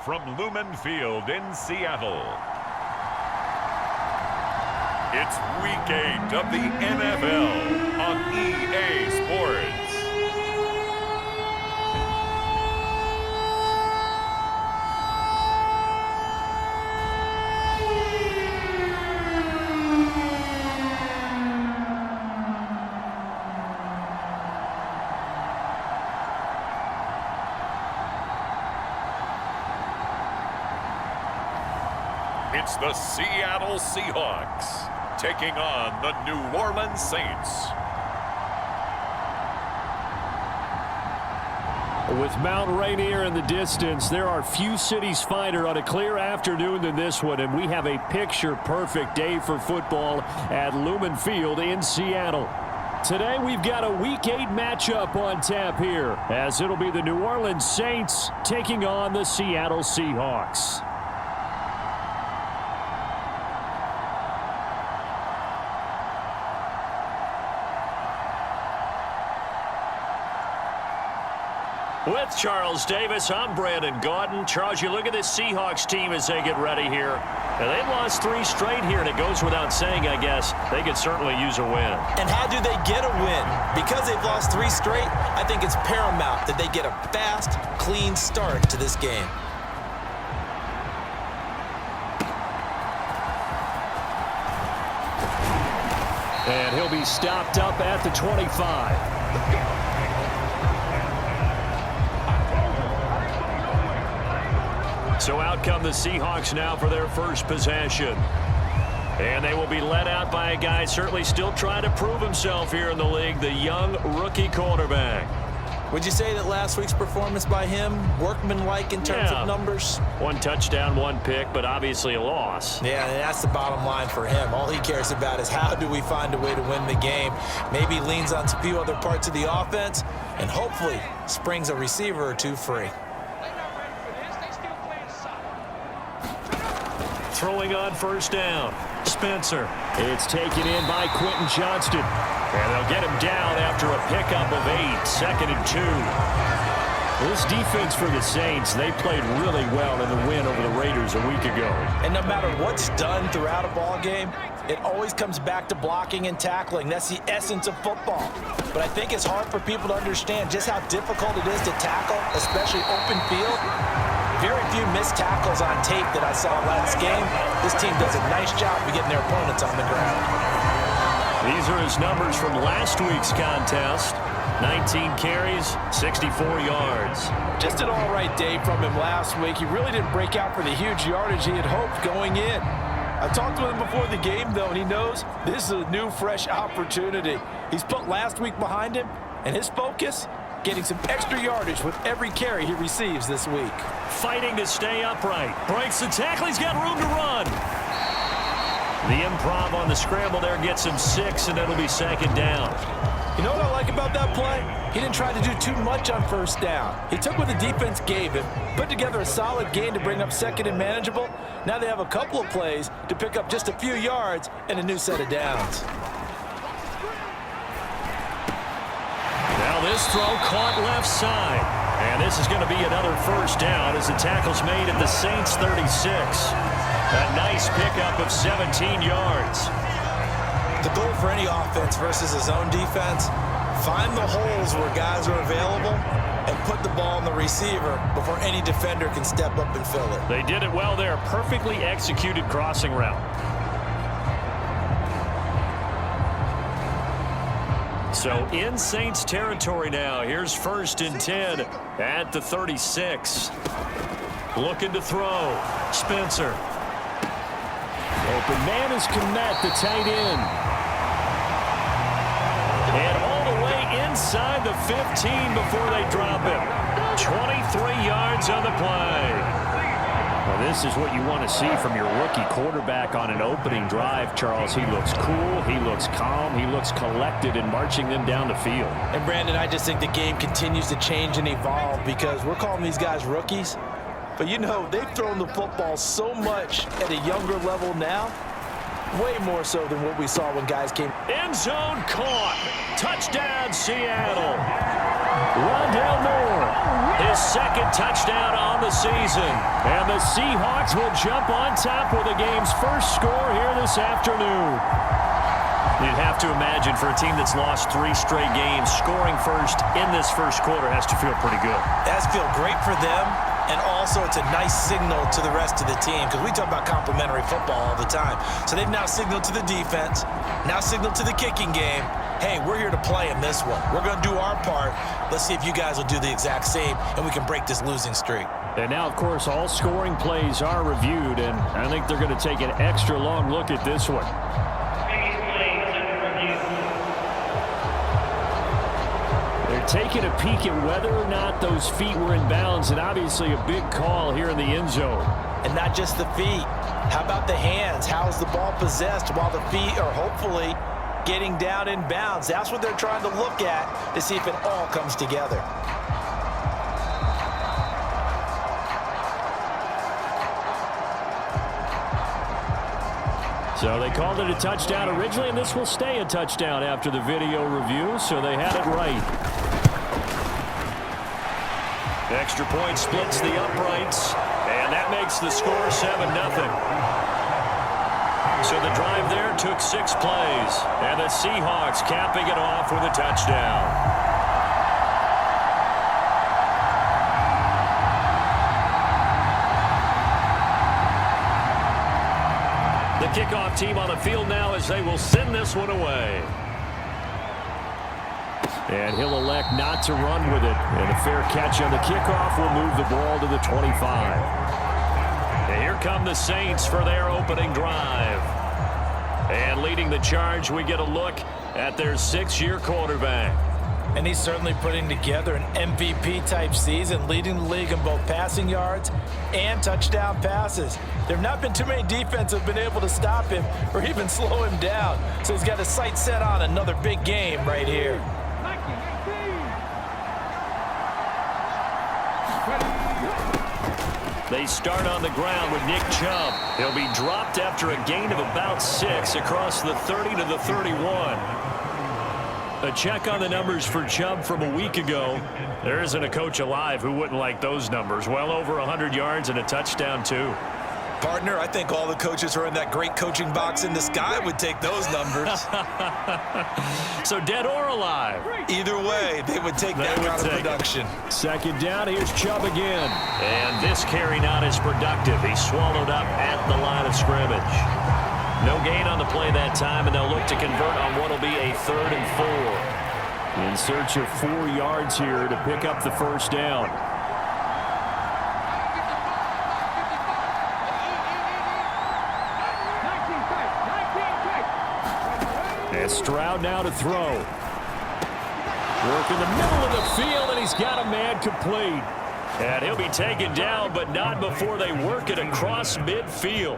from Lumen Field in Seattle. It's Week 8 of the NFL on EA Sports. It's the Seattle Seahawks taking on the New Orleans Saints. With Mount Rainier in the distance, there are few cities finer on a clear afternoon than this one, and we have a picture-perfect day for football at Lumen Field in Seattle. Today, we've got a Week 8 matchup on tap here, as it'll be the New Orleans Saints taking on the Seattle Seahawks. With Charles Davis, I'm Brandon Gaudin. Charles, you look at this Seahawks team as they get ready here. And they've lost 3 straight here, and it goes without saying, I guess, they could certainly use a win. And how do they get a win? Because they've lost 3 straight, I think it's paramount that they get a fast, clean start to this game. And he'll be stopped up at the 25. So out come the Seahawks now for their first possession. And they will be led out by a guy certainly still trying to prove himself here in the league, the young rookie quarterback. Would you say that last week's performance by him, workmanlike in terms of numbers? 1 touchdown, 1 pick, but obviously a loss. Yeah, and that's the bottom line for him. All he cares about is how do we find a way to win the game. Maybe leans on a few other parts of the offense, and hopefully springs a receiver or 2 free. Throwing on first down. Spencer. It's taken in by Quentin Johnston. And they'll get him down after a pickup of 8, 2nd and 2. This defense for the Saints, they played really well in the win over the Raiders a week ago. And no matter what's done throughout a ball game, it always comes back to blocking and tackling. That's the essence of football. But I think it's hard for people to understand just how difficult it is to tackle, especially open field. Very few missed tackles on tape that I saw last game. This team does a nice job of getting their opponents on the ground. These are his numbers from last week's contest. 19 carries, 64 yards. Just an all-right day from him last week. He really didn't break out for the huge yardage he had hoped going in. I talked with him before the game, though, and he knows this is a new, fresh opportunity. He's put last week behind him, and his focus, getting some extra yardage with every carry he receives this week. Fighting to stay upright. Breaks the tackle. He's got room to run. The improv on the scramble there gets him 6, and it'll be 2nd down. You know what I like about that play? He didn't try to do too much on first down. He took what the defense gave him, put together a solid gain to bring up 2nd and manageable. Now they have a couple of plays to pick up just a few yards and a new set of downs. Now this throw caught left side. And this is going to be another first down as the tackle's made at the Saints 36. A nice pickup of 17 yards. The goal for any offense versus his own defense, find the holes where guys are available and put the ball on the receiver before any defender can step up and fill it. They did it well there. Perfectly executed crossing route. So in Saints territory now. Here's 1st and 10 at the 36. Looking to throw. Spencer. Open man is Kmet, the tight end. And all the way inside the 15 before they drop him. 23 yards on the play. Well, this is what you want to see from your rookie quarterback on an opening drive, Charles. He looks cool, he looks calm, he looks collected in marching them down the field. And, Brandon, I just think the game continues to change and evolve because we're calling these guys rookies. But, you know, they've thrown the football so much at a younger level now, way more so than what we saw when guys came. End zone caught. Touchdown, Seattle. Rondale Moore, his second touchdown on the season. And the Seahawks will jump on top with the game's first score here this afternoon. You'd have to imagine for a team that's lost 3 straight games, scoring first in this first quarter has to feel pretty good. It has to feel great for them, and also it's a nice signal to the rest of the team because we talk about complementary football all the time. So they've now signaled to the defense, now signaled to the kicking game, hey, we're here to play in this one. We're going to do our part. Let's see if you guys will do the exact same, and we can break this losing streak. And now, of course, all scoring plays are reviewed, and I think they're going to take an extra long look at this one. Taking a peek at whether or not those feet were in bounds, and obviously a big call here in the end zone. And not just the feet. How about the hands? How is the ball possessed while the feet are hopefully getting down in bounds? That's what they're trying to look at to see if it all comes together. So they called it a touchdown originally, and this will stay a touchdown after the video review, so they had it right. Extra point splits the uprights, and that makes the score 7-0. So the drive there took 6 plays, and the Seahawks capping it off with a touchdown. The kickoff team on the field now as they will send this one away. And he'll elect not to run with it. And a fair catch on the kickoff will move the ball to the 25. And here come the Saints for their opening drive. And leading the charge, we get a look at their 6-year quarterback. And he's certainly putting together an MVP-type season, leading the league in both passing yards and touchdown passes. There have not been too many defenses that have been able to stop him or even slow him down. So he's got his sights set on another big game right here. They start on the ground with Nick Chubb. He'll be dropped after a gain of about 6 across the 30 to the 31. A check on the numbers for Chubb from a week ago. There isn't a coach alive who wouldn't like those numbers. Well over 100 yards and a touchdown, too. Partner, I think all the coaches who are in that great coaching box in the sky would take those numbers. So dead or alive? Either way, they would take that kind of production. Second down, here's Chubb again. And this carry not as productive. He's swallowed up at the line of scrimmage. No gain on the play that time, and they'll look to convert on what will be a 3rd and 4. In search of 4 yards here to pick up the first down. And Stroud now to throw. Work in the middle of the field, and he's got a man complete. And he'll be taken down, but not before they work it across midfield.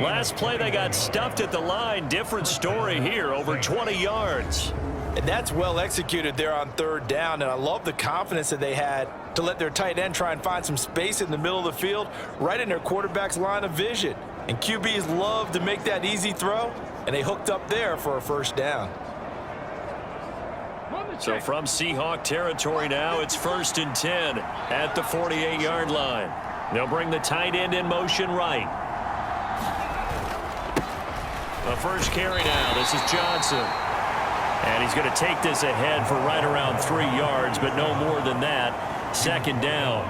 Last play, they got stuffed at the line. Different story here, over 20 yards. And that's well executed there on 3rd down, and I love the confidence that they had to let their tight end try and find some space in the middle of the field, right in their quarterback's line of vision. And QBs love to make that easy throw, and they hooked up there for a first down. So from Seahawk territory now, it's 1st and 10 at the 48-yard line. They'll bring the tight end in motion right. The first carry now. This is Johnson. And he's going to take this ahead for right around 3 yards, but no more than that. 2nd down.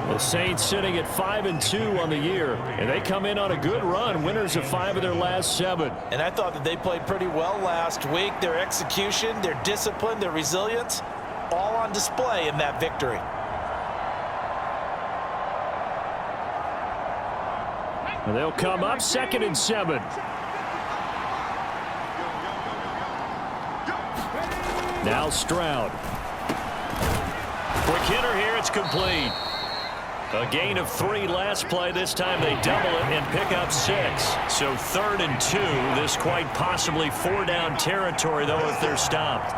The Saints sitting at 5-2 on the year, and they come in on a good run, winners of 5 of their last 7. And I thought that they played pretty well last week. Their execution, their discipline, their resilience, all on display in that victory. And they'll come up 2nd and 7. Now Stroud. Quick hitter here, it's complete. A gain of 3 last play. This time they double it and pick up 6. So 3rd and 2. This quite possibly 4-down territory, though, if they're stopped.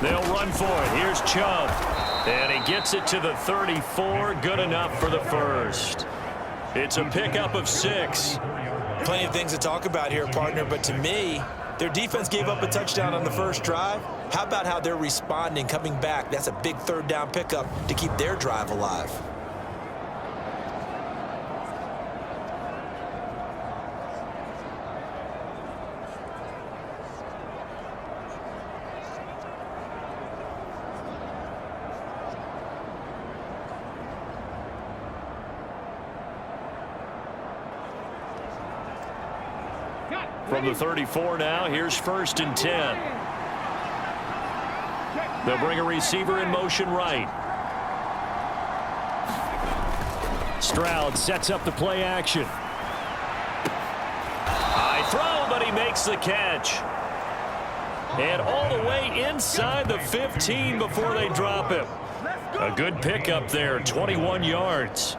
They'll run for it. Here's Chubb. And he gets it to the 34. Good enough for the first. It's a pickup of 6. Plenty of things to talk about here, partner, but to me, their defense gave up a touchdown on the first drive. How about how they're responding, coming back? That's a big third down pickup to keep their drive alive. From the 34 now, here's 1st and 10. They'll bring a receiver in motion right. Stroud sets up the play action. High throw, but he makes the catch. And all the way inside the 15 before they drop him. A good pickup there, 21 yards.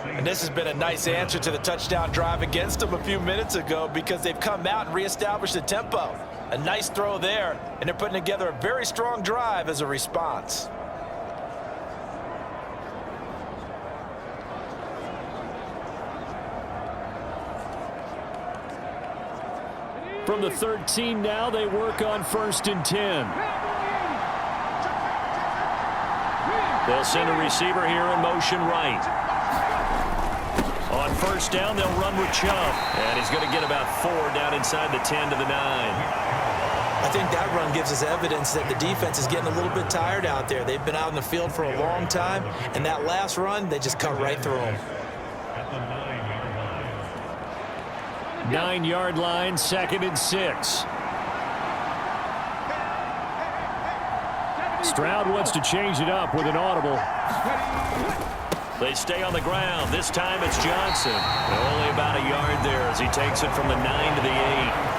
And this has been a nice answer to the touchdown drive against them a few minutes ago because they've come out and reestablished the tempo. A nice throw there, and they're putting together a very strong drive as a response. From the 13 now, they work on 1st and 10. They'll send a receiver here in motion right. On 1st down, they'll run with Chubb. And he's going to get about 4 down inside the 10 to the 9. I think that run gives us evidence that the defense is getting a little bit tired out there. They've been out in the field for a long time, and that last run, they just cut right through them. 9-yard line, 2nd and 6. Stroud wants to change it up with an audible. They stay on the ground. This time it's Johnson. Only about a yard there as he takes it from the 9 to the 8.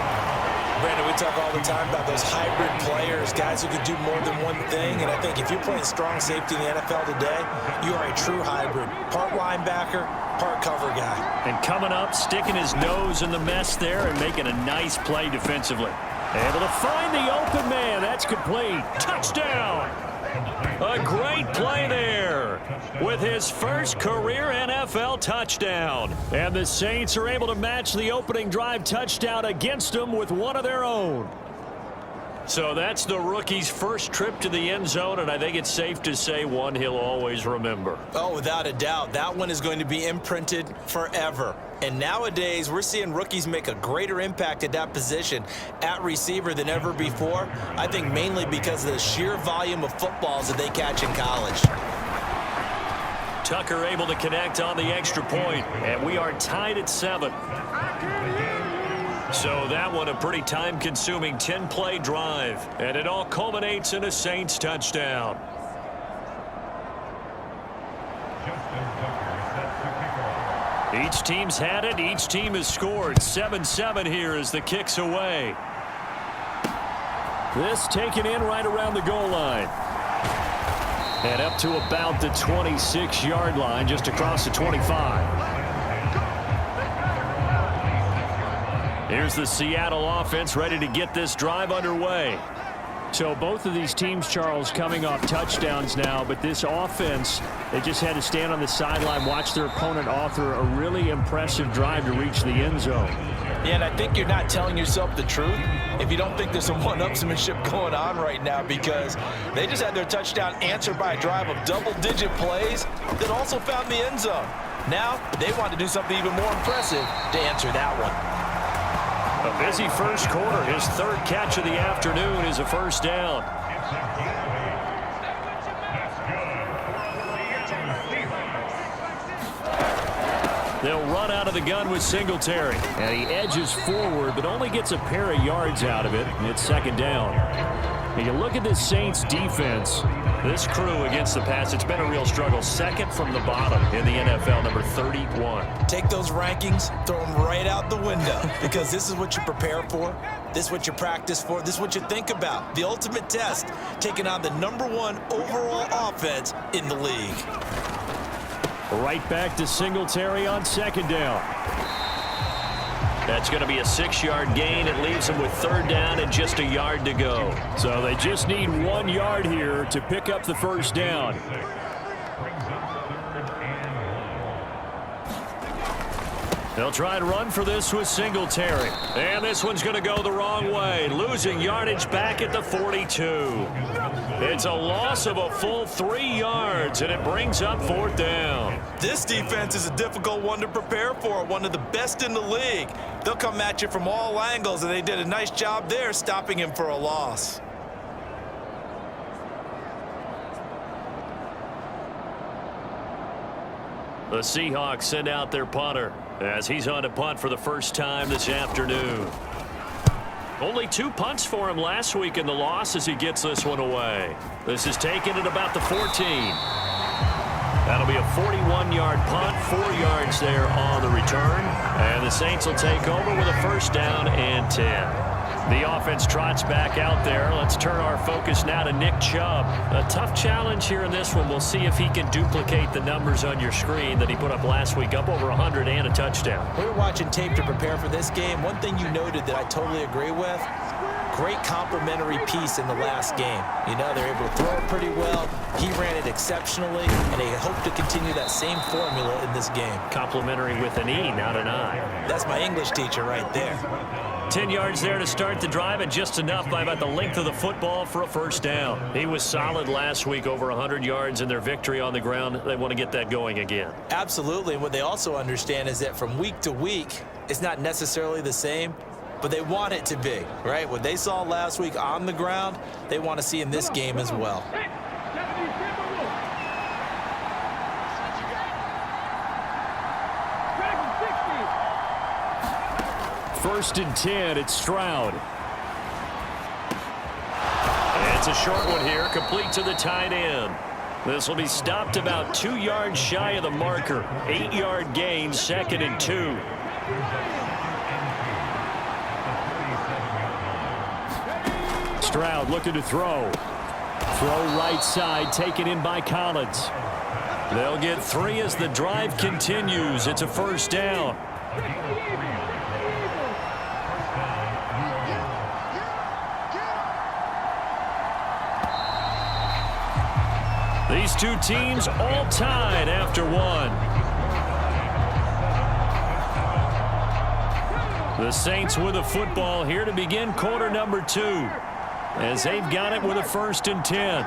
Brandon, we talk all the time about those hybrid players, guys who can do more than one thing. And I think if you're playing strong safety in the NFL today, you are a true hybrid. Part linebacker, part cover guy. And coming up, sticking his nose in the mess there and making a nice play defensively. Able to find the open man. That's complete. Touchdown. A great play there with his first career NFL touchdown. And the Saints are able to match the opening drive touchdown against them with one of their own. So that's the rookie's first trip to the end zone, and I think it's safe to say one he'll always remember. Oh, without a doubt. That one is going to be imprinted forever. And nowadays, we're seeing rookies make a greater impact at that position at receiver than ever before. I think mainly because of the sheer volume of footballs that they catch in college. Tucker able to connect on the extra point, and we are tied at 7. So that one a pretty time-consuming 10-play drive, and it all culminates in a Saints touchdown. Each team's had it. Each team has scored. 7-7 here as the kick's away. This taken in right around the goal line. And up to about the 26-yard line, just across the 25. Here's the Seattle offense ready to get this drive underway. So both of these teams, Charles, coming off touchdowns now, but this offense, they just had to stand on the sideline, watch their opponent author a really impressive drive to reach the end zone. Yeah, and I think you're not telling yourself the truth if you don't think there's some one-upsmanship going on right now, because they just had their touchdown answered by a drive of double-digit plays that also found the end zone. Now they want to do something even more impressive to answer that one. A busy first quarter. His third catch of the afternoon is a first down. They'll run out of the gun with Singletary. And he edges forward, but only gets a pair of yards out of it. And it's 2nd down. And you look at this Saints defense. This crew against the pass, it's been a real struggle. 2nd from the bottom in the NFL, number 31. Take those rankings, throw them right out the window, because this is what you prepare for. This is what you practice for. This is what you think about. The ultimate test, taking on the #1 overall offense in the league. Right back to Singletary on 2nd down. That's going to be a 6-yard gain. It leaves them with 3rd down and just a yard to go. So they just need 1 yard here to pick up the first down. They'll try and run for this with Singletary. And this one's going to go the wrong way, losing yardage back at the 42. It's a loss of a full 3 yards, and it brings up 4th down. This defense is a difficult one to prepare for, one of the best in the league. They'll come at you from all angles, and they did a nice job there stopping him for a loss. The Seahawks send out their punter as he's on to punt for the first time this afternoon. Only 2 punts for him last week in the loss as he gets this one away. This is taken at about the 14. That'll be a 41-yard punt, 4 yards there on the return. And the Saints will take over with a 1st down and 10. The offense trots back out there. Let's turn our focus now to Nick Chubb. A tough challenge here in this one. We'll see if he can duplicate the numbers on your screen that he put up last week, up over 100 and a touchdown. We were watching tape to prepare for this game. One thing you noted that I totally agree with, great complementary piece in the last game. You know, they're able to throw it pretty well. He ran it exceptionally, and they hope to continue that same formula in this game. Complimentary with an E, not an I. That's my English teacher right there. 10 yards there to start the drive, and just enough by about the length of the football for a 1st down. He was solid last week, over 100 yards in their victory on the ground. They want to get that going again. Absolutely, and what they also understand is that from week to week, it's not necessarily the same, but they want it to be, right? What they saw last week on the ground, they want to see in this game as well. First and 10, it's Stroud. It's a short one here, complete to the tight end. This will be stopped about 2 yards shy of the marker. 8-yard gain, 2nd and 2. Stroud looking to throw. Throw right side, taken in by Collins. They'll get 3 as the drive continues. It's a 1st down. These 2 teams all tied after 1. The Saints with a football here to begin quarter number 2, as they've got it with a 1st and 10.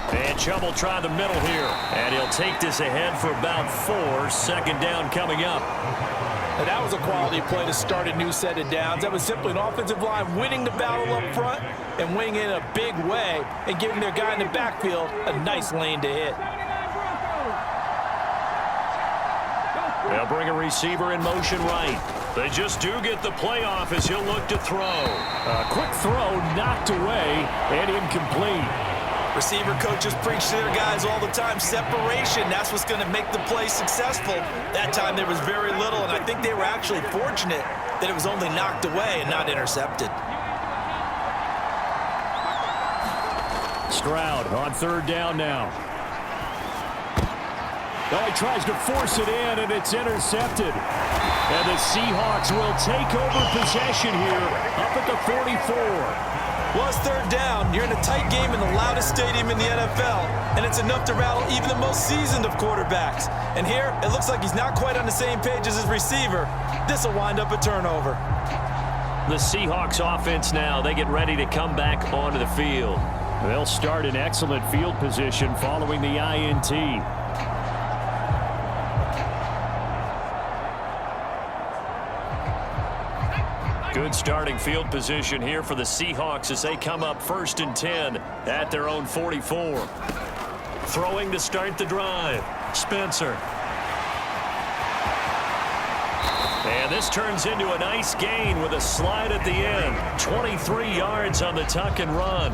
And Chubb will try the middle here, and he'll take this ahead for about 4. 2nd down coming up. And that was a quality play to start a new set of downs. That was simply an offensive line winning the battle up front and winning in a big way and giving their guy in the backfield a nice lane to hit. They'll bring a receiver in motion right. They just do get the playoff as he'll look to throw. A quick throw knocked away and incomplete. Receiver coaches preach to their guys all the time. Separation, that's what's going to make the play successful. That time there was very little, and I think they were actually fortunate that it was only knocked away and not intercepted. Stroud on 3rd down now. Oh, he tries to force it in, and it's intercepted. And the Seahawks will take over possession here up at the 44. Well, it's 3rd down. You're in a tight game in the loudest stadium in the NFL, and it's enough to rattle even the most seasoned of quarterbacks. And here, it looks like he's not quite on the same page as his receiver. This will wind up a turnover. The Seahawks offense now, they get ready to come back onto the field. They'll start in excellent field position following the INT. Good starting field position here for the Seahawks as they come up 1st and 10 at their own 44. Throwing to start the drive, Spencer. And this turns into a nice gain with a slide at the end. 23 yards on the tuck and run.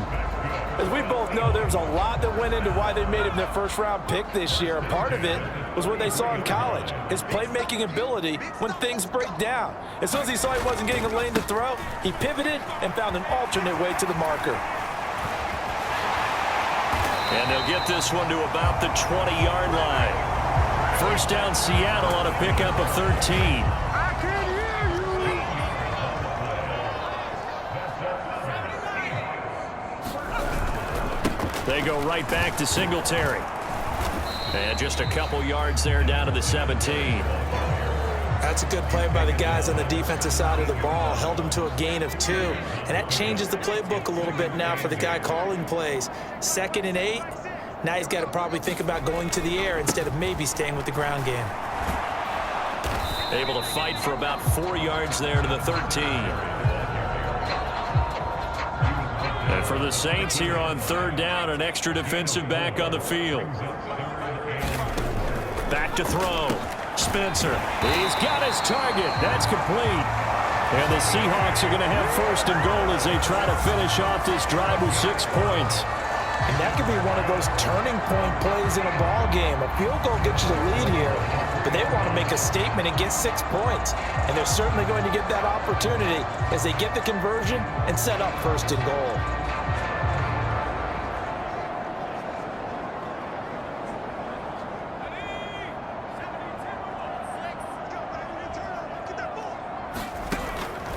As we both know, there was a lot that went into why they made him their 1st-round pick this year. And part of it was what they saw in college, his playmaking ability when things break down. As soon as he saw he wasn't getting a lane to throw, he pivoted and found an alternate way to the marker. And they'll get this one to about the 20-yard line. 1st down Seattle on a pickup of 13. They go right back to Singletary. And just a couple yards there down to the 17. That's a good play by the guys on the defensive side of the ball. Held them to a gain of 2. And that changes the playbook a little bit now for the guy calling plays. 2nd and 8. Now he's got to probably think about going to the air instead of maybe staying with the ground game. Able to fight for about 4 yards there to the 13. And for the Saints here on 3rd down, an extra defensive back on the field. Back to throw. Spencer. He's got his target. That's complete. And the Seahawks are going to have 1st and goal as they try to finish off this drive with 6 points. And that could be one of those turning point plays in a ball game. A field goal gets you the lead here, but they want to make a statement and get 6 points. And they're certainly going to get that opportunity as they get the conversion and set up 1st and goal.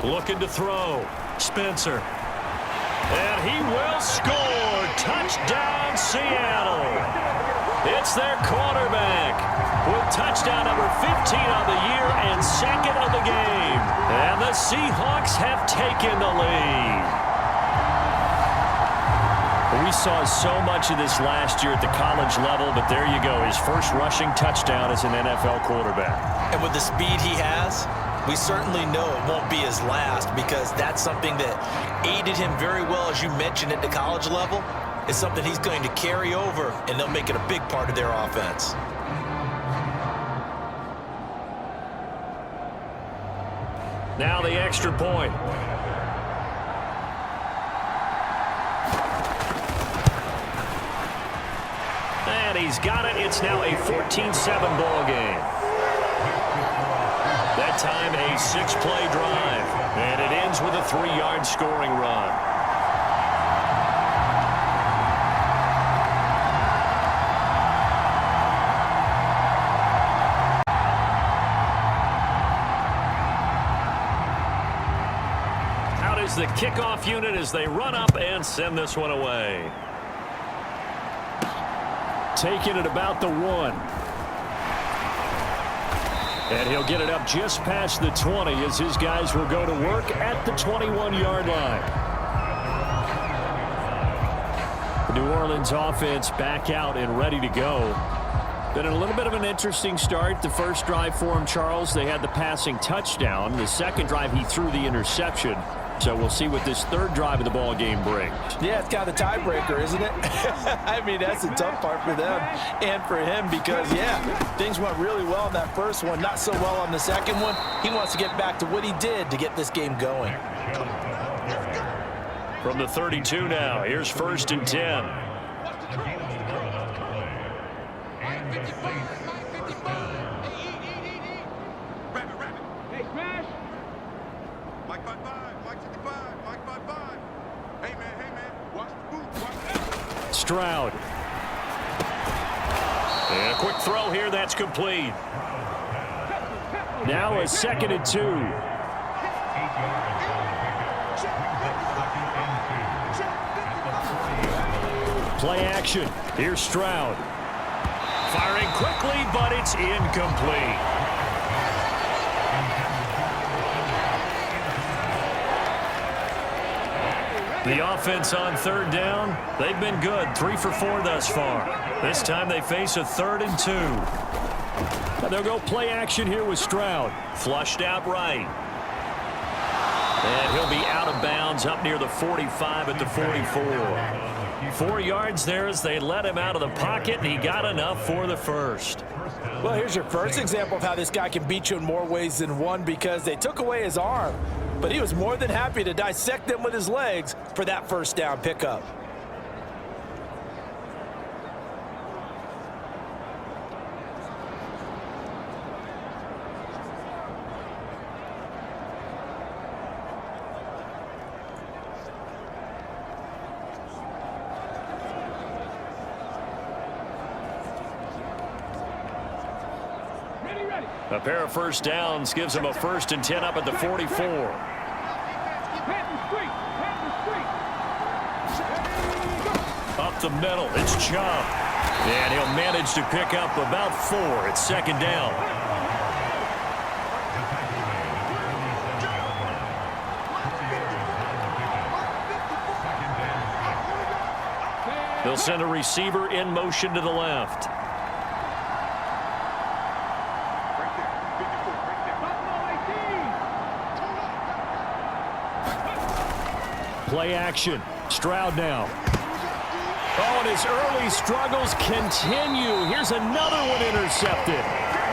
Looking to throw. Spencer. And he will score. Touchdown, Seattle. It's their quarterback with touchdown number 15 on the year and 2nd of the game. And the Seahawks have taken the lead. We saw so much of this last year at the college level, but there you go. His first rushing touchdown as an NFL quarterback. And with the speed he has, we certainly know it won't be his last, because that's something that aided him very well, as you mentioned, at the college level. It's something he's going to carry over, and they'll make it a big part of their offense. Now the extra point. And he's got it. It's now a 14-7 ball game. That time a 6-play drive. And it ends with a 3-yard scoring run. Out is the kickoff unit as they run up and send this one away. Taking it about the 1. And he'll get it up just past the 20 as his guys will go to work at the 21-yard line. The New Orleans offense back out and ready to go. Been a little bit of an interesting start. The first drive for him, Charles, they had the passing touchdown. The second drive, he threw the interception. So we'll see what this 3rd drive of the ball game brings. Yeah, it's kind of the tiebreaker, isn't it? I mean, that's the tough part for them and for him because, yeah, things went really well on that first one, not so well on the second one. He wants to get back to what he did to get this game going. From the 32 now, here's 1st and 10. Stroud. And a quick throw here, that's complete. Now a 2nd and 2. Play action. Here's Stroud. Firing quickly, but it's incomplete. The offense on 3rd down, they've been good. 3 for 4 thus far. This time they face a 3rd and 2. Now they'll go play action here with Stroud. Flushed out right. And he'll be out of bounds up near the 45 at the 44. 4 yards there as they let him out of the pocket, and he got enough for the first. Well, here's your first example of how this guy can beat you in more ways than one, because they took away his arm. But he was more than happy to dissect them with his legs for that 1st down pickup. A pair of 1st downs gives him a 1st and 10 up at the 44. Up the middle, it's Chubb. And he'll manage to pick up about 4 at second down. They'll send a receiver in motion to the left. Play action. Stroud now. Oh, and his early struggles continue. Here's another one intercepted.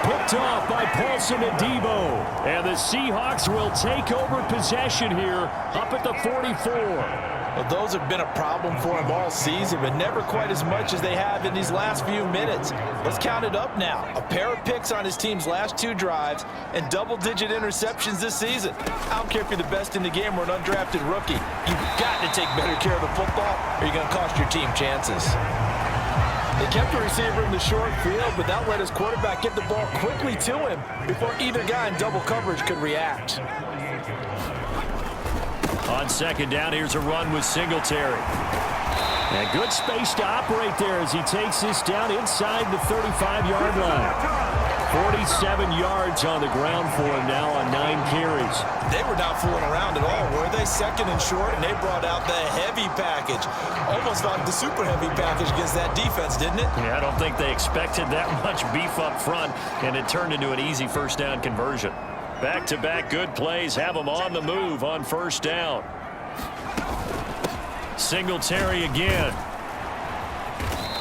Picked off by Paulson Adebo. And the Seahawks will take over possession here up at the 44. Well, those have been a problem for him all season, but never quite as much as they have in these last few minutes. Let's count it up now. A pair of picks on his team's last 2 drives and double-digit interceptions this season. I don't care if you're the best in the game or an undrafted rookie. You've got to take better care of the football or you're going to cost your team chances. They kept the receiver in the short field, but that let his quarterback get the ball quickly to him before either guy in double coverage could react. On second down, here's a run with Singletary. And good space to operate there as he takes this down inside the 35-yard line. 47 yards on the ground for him now on 9 carries. They were not fooling around at all, were they? Second and short, and they brought out the heavy package. Almost like the super heavy package against that defense, didn't it? Yeah, I don't think they expected that much beef up front, and it turned into an easy first down conversion. Back-to-back good plays have them on the move on first down. Singletary again.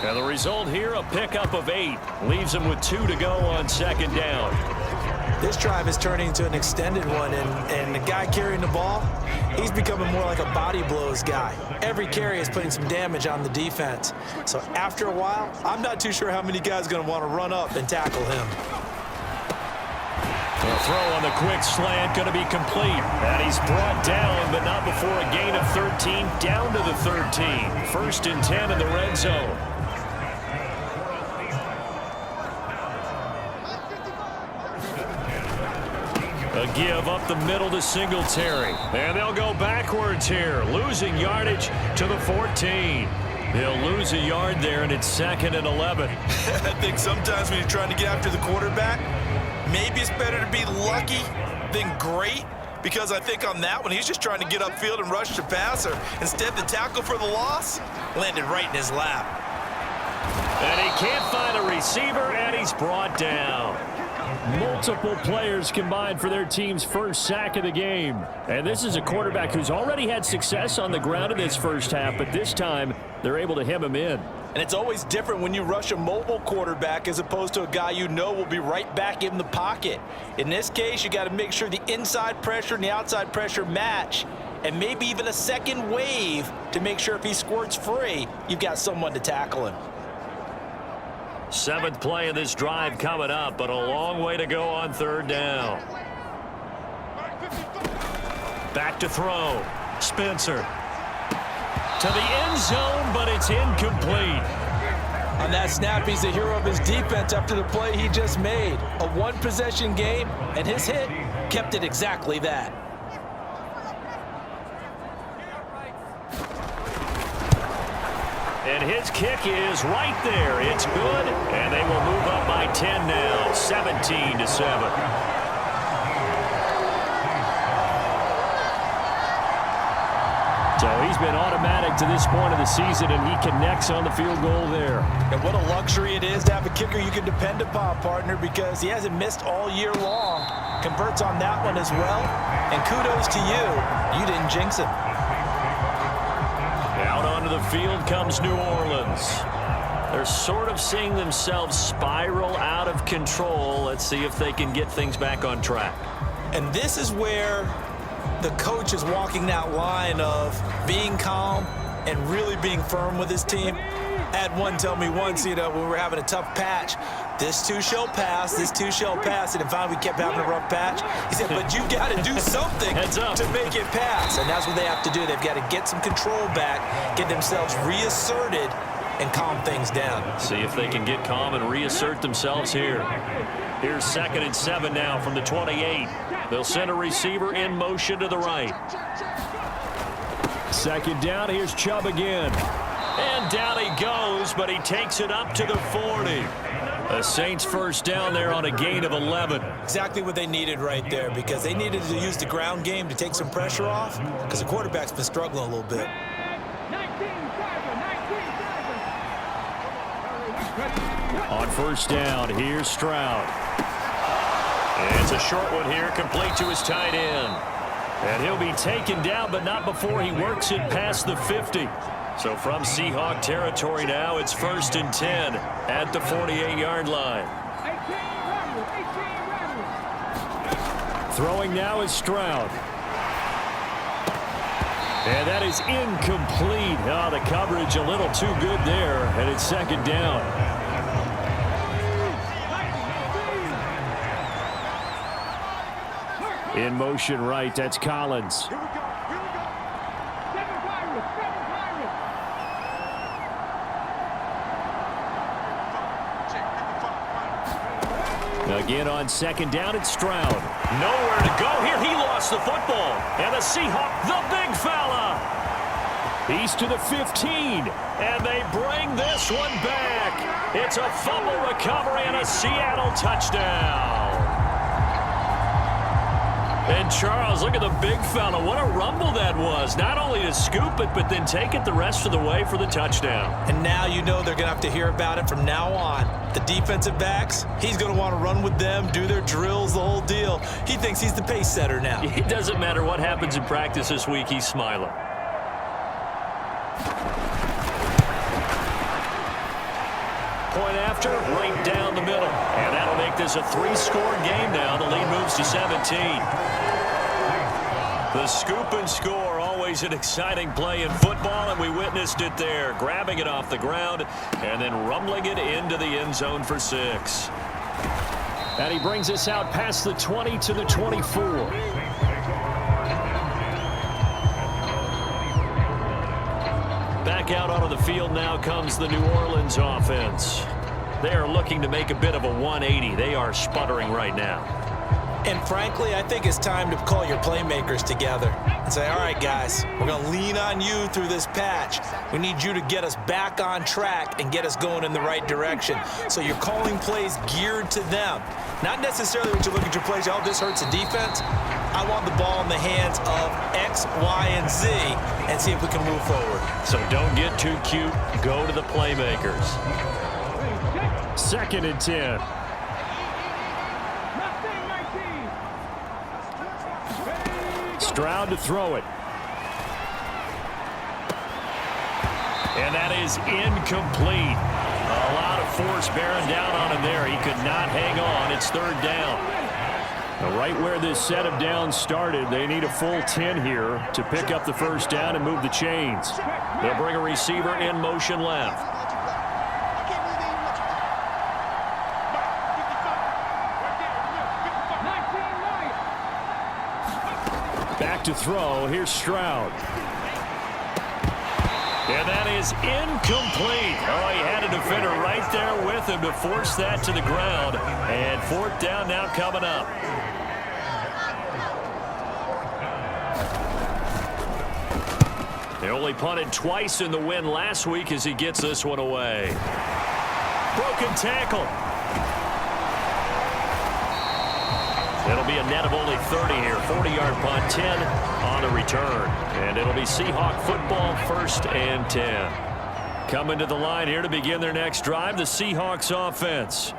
And the result here, a pickup of 8. Leaves him with 2 to go on second down. This drive is turning into an extended one, and the guy carrying the ball, he's becoming more like a body blows guy. Every carry is putting some damage on the defense. So after a while, I'm not too sure how many guys are going to want to run up and tackle him. The throw on the quick slant going to be complete. And he's brought down, but not before a gain of 13, down to the 13. First and 10 in the red zone. A give up the middle to Singletary. And they'll go backwards here, losing yardage to the 14. They'll lose a yard there, and it's second and 11. I think sometimes when you're trying to get after the quarterback, maybe it's better to be lucky than great, because I think on that one, he's just trying to get upfield and rush the passer. Instead, the tackle for the loss landed right in his lap. And he can't find a receiver, and he's brought down. Multiple players combined for their team's first sack of the game. And this is a quarterback who's already had success on the ground in this first half, but this time they're able to hem him in. And it's always different when you rush a mobile quarterback as opposed to a guy you know will be right back in the pocket. In this case, you got to make sure the inside pressure and the outside pressure match, and maybe even a second wave to make sure if he squirts free, you've got someone to tackle him. 7th play of this drive coming up, but a long way to go on third down. Back to throw. Spencer. To the end zone, but it's incomplete. On that snap, he's the hero of his defense after the play he just made. A one-possession game, and his hit kept it exactly that. And his kick is right there. It's good, and they will move up by 10 now, 17-7. So he's been automatic to this point of the season, and he connects on the field goal there. And what a luxury it is to have a kicker you can depend upon, partner, because he hasn't missed all year long. Converts on that one as well. And kudos to you. You didn't jinx him. Out onto the field comes New Orleans. They're sort of seeing themselves spiral out of control. Let's see if they can get things back on track. And this is where the coach is walking that line of being calm and really being firm with his team. I had one tell me once, when we were having a tough patch, this too shall pass, this too shall pass. And finally we kept having a rough patch. He said, but you got to do something to make it pass. And that's what they have to do. They've got to get some control back, get themselves reasserted, and calm things down. See if they can get calm and reassert themselves here. Here's 2nd and 7 now from the 28. They'll send a receiver in motion to the right. 2nd down, here's Chubb again. And down he goes, but he takes it up to the 40. The Saints first down there on a gain of 11. Exactly what they needed right there, because they needed to use the ground game to take some pressure off, because the quarterback's been struggling a little bit. On first down, here's Stroud. And it's a short one here, complete to his tight end. And he'll be taken down, but not before he works it past the 50. So from Seahawk territory now, it's 1st and 10 at the 48-yard line. Throwing now is Stroud. And that is incomplete. Oh, the coverage a little too good there, and it's 2nd down. In motion right, that's Collins. Again on 2nd down, it's Stroud. Nowhere to go here. He lost the football. And the Seahawk, the big fella. He's to the 15. And they bring this one back. It's a fumble recovery and a Seattle touchdown. And Charles, look at the big fella. What a rumble that was. Not only to scoop it, but then take it the rest of the way for the touchdown. And now you know they're going to have to hear about it from now on. The defensive backs, he's going to want to run with them, do their drills, the whole deal. He thinks he's the pace setter now. It doesn't matter what happens in practice this week, he's smiling. Point after, right down the middle. And that'll make this a 3-score game now. The lead moves to 17. The scoop and score, always an exciting play in football, and we witnessed it there. Grabbing it off the ground and then rumbling it into the end zone for 6. And he brings us out past the 20 to the 24. Back out onto the field now comes the New Orleans offense. They are looking to make a bit of a 180. They are sputtering right now. And frankly, I think it's time to call your playmakers together and say, all right, guys, we're going to lean on you through this patch. We need you to get us back on track and get us going in the right direction. So you're calling plays geared to them. Not necessarily when you look at your plays, oh, this hurts the defense. I want the ball in the hands of X, Y, and Z and see if we can move forward. So don't get too cute. Go to the playmakers. 2nd and 10. Stroud to throw it. And that is incomplete. A lot of force bearing down on him there. He could not hang on. It's 3rd down. Now, right where this set of downs started, they need a full 10 here to pick up the 1st down and move the chains. They'll bring a receiver in motion left. Back to throw. Here's Stroud. And that is incomplete. Oh, he had a defender right there with him to force that to the ground. And 4th down now coming up. They only punted twice in the win last week as he gets this one away. Broken tackle. It'll be a net of only 30 here. 40-yard punt, 10 on the return. And it'll be Seahawk football, 1st and 10. Coming to the line here to begin their next drive, the Seahawks offense.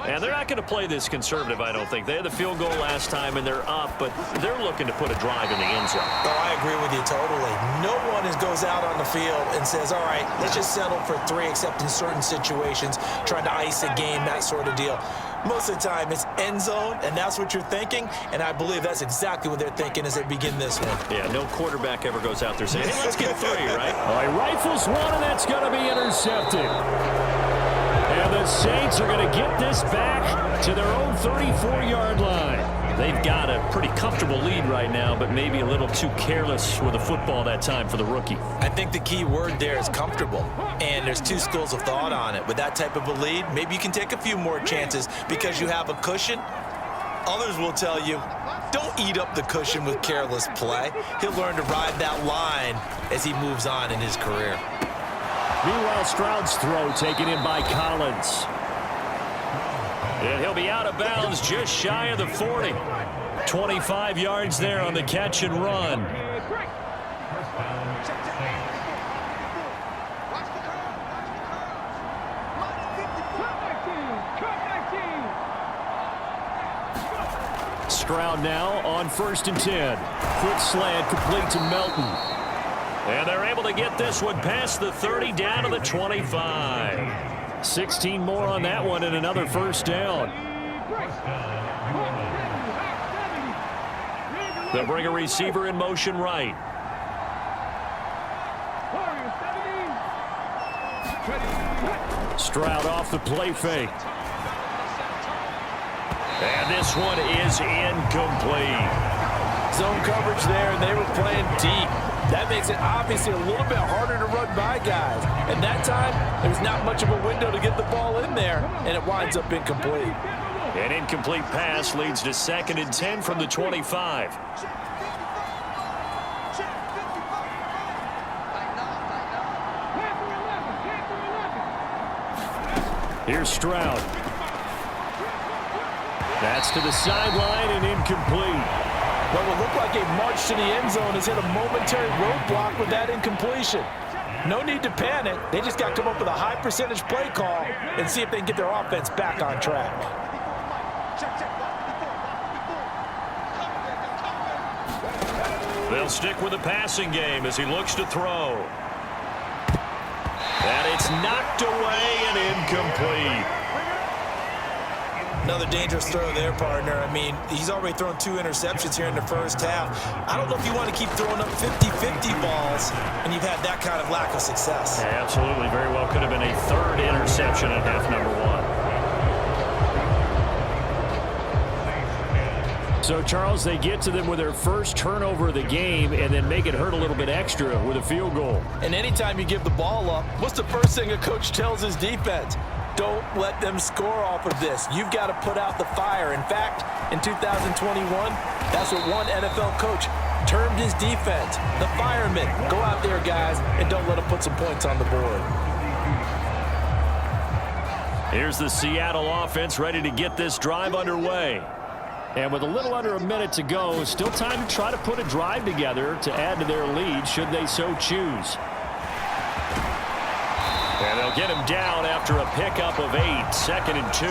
And they're not going to play this conservative, I don't think. They had the field goal last time, and they're up, but they're looking to put a drive in the end zone. Oh, I agree with you totally. No one goes out on the field and says, all right, let's just settle for 3, except in certain situations, trying to ice a game, that sort of deal. Most of the time, it's end zone, and that's what you're thinking, and I believe that's exactly what they're thinking as they begin this one. Yeah, no quarterback ever goes out there saying, hey, let's get 3, right? All right, rifles one, and that's going to be intercepted. And the Saints are going to get this back to their own 34-yard line. They've got a pretty comfortable lead right now, but maybe a little too careless with the football that time for the rookie. I think the key word there is comfortable, and there's 2 schools of thought on it. With that type of a lead, maybe you can take a few more chances because you have a cushion. Others will tell you, don't eat up the cushion with careless play. He'll learn to ride that line as he moves on in his career. Meanwhile, Stroud's throw taken in by Collins. And he'll be out of bounds just shy of the 40. 25 yards there on the catch and run. Stroud now on 1st and 10. Quick slant complete to Melton. And they're able to get this one past the 30 down to the 25. 16 more on that one and another first down. They'll bring a receiver in motion right. Stroud off the play fake. And this one is incomplete. Zone coverage there, and they were playing deep. That makes it obviously a little bit harder to run by guys. And that time, there's not much of a window to get the ball in there, and it winds up incomplete. An incomplete pass leads to 2nd and 10 from the 25. Here's Stroud. That's to the sideline and incomplete. What would look like a march to the end zone has hit a momentary roadblock with that incompletion. No need to panic. They just got to come up with a high percentage play call and see if they can get their offense back on track. They'll stick with the passing game as he looks to throw. And it's knocked away and incomplete. Another dangerous throw there, partner. I mean, he's already thrown 2 interceptions here in the first half. I don't know if you want to keep throwing up 50-50 balls and you've had that kind of lack of success. Yeah, absolutely. Very well could have been a 3rd interception in half number 1. So, Charles, they get to them with their first turnover of the game and then make it hurt a little bit extra with a field goal. And anytime you give the ball up, what's the first thing a coach tells his defense? Don't let them score off of this. You've got to put out the fire. In fact, in 2021, that's what one NFL coach termed his defense, the firemen. Go out there, guys, and don't let them put some points on the board. Here's the Seattle offense ready to get this drive underway. And with a little under a minute to go, still time to try to put a drive together to add to their lead should they so choose. And they'll get him down after a pickup of 8, 2nd and 2.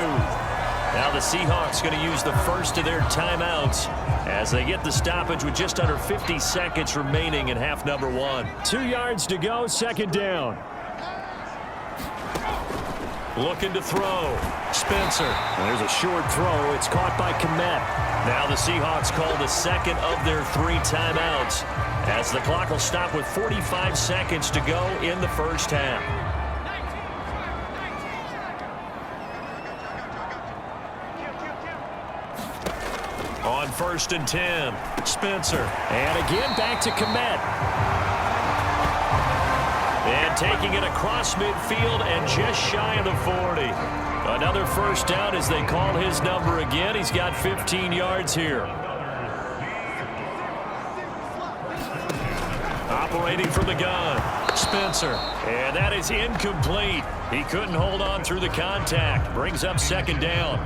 Now the Seahawks going to use the first of their timeouts as they get the stoppage with just under 50 seconds remaining in half number 1. 2 yards to go, 2nd down. Looking to throw. Spencer. There's a short throw. It's caught by Kmet. Now the Seahawks call the 2nd of their 3 timeouts as the clock will stop with 45 seconds to go in the first half. On 1st and 10, Spencer. And again back to Kmet. And taking it across midfield and just shy of the 40. Another first down as they call his number again. He's got 15 yards here. Operating from the gun, Spencer. And that is incomplete. He couldn't hold on through the contact. Brings up 2nd down.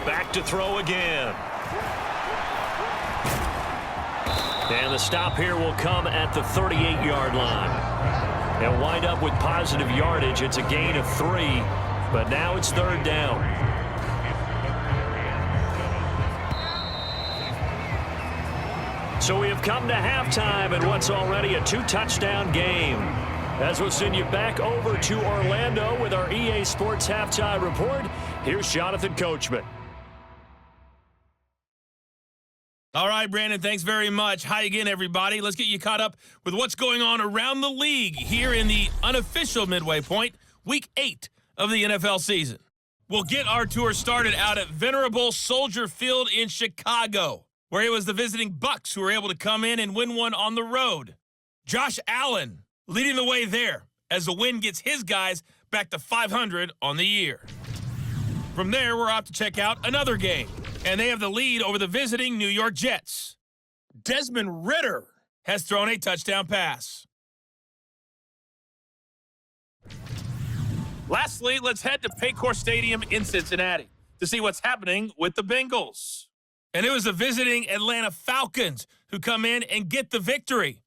Back to throw again. And the stop here will come at the 38-yard line. They'll wind up with positive yardage. It's a gain of 3, but now it's 3rd down. So we have come to halftime in what's already a 2-touchdown game. As we'll send you back over to Orlando with our EA Sports Halftime Report, here's Jonathan Coachman. All right, Brandon, thanks very much. Hi again, everybody. Let's get you caught up with what's going on around the league here in the unofficial midway point, Week 8 of the NFL season. We'll get our tour started out at venerable Soldier Field in Chicago, where it was the visiting Bucks who were able to come in and win one on the road. Josh Allen leading the way there as the win gets his guys back to 500 on the year. From there, we're off to check out another game, and they have the lead over the visiting New York Jets. Desmond Ridder has thrown a touchdown pass. Lastly, let's head to Paycor Stadium in Cincinnati to see what's happening with the Bengals. And it was the visiting Atlanta Falcons who come in and get the victory.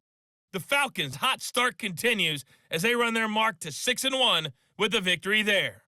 The Falcons' hot start continues as they run their mark to 6-1 with the victory there.